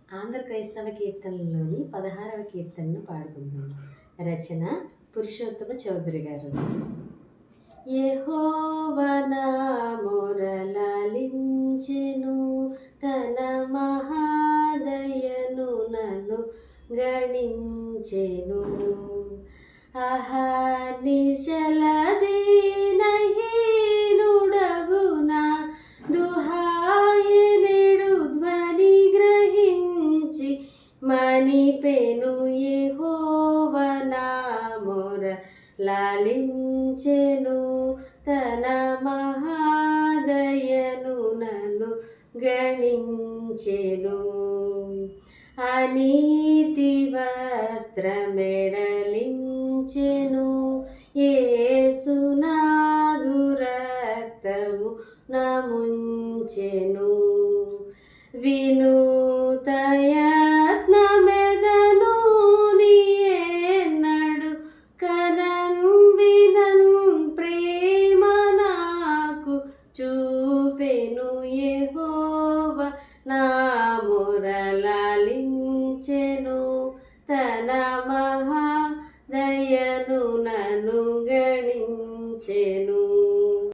ఆంధ్ర క్రైస్తవ కీర్తనలోని 16వ కీర్తనను పాడుకుందాం. రచన పురుషోత్తమ చౌదరి గారు. యెహోవా నా మొరలాలించెను, తన మహాదయను నన్ను గణించెను. అహర్నిశల దీనహీనుడగునా దుహాయనెడు ధ్వని గ్రహించి మణిపెను. యెహోవా నా మొర లాలించెను, తన మహాదయను నన్ను గణించెను. అనీతి వస్త్రమెడలించెను, యేసునాథు రక్తము నముంచెను. విను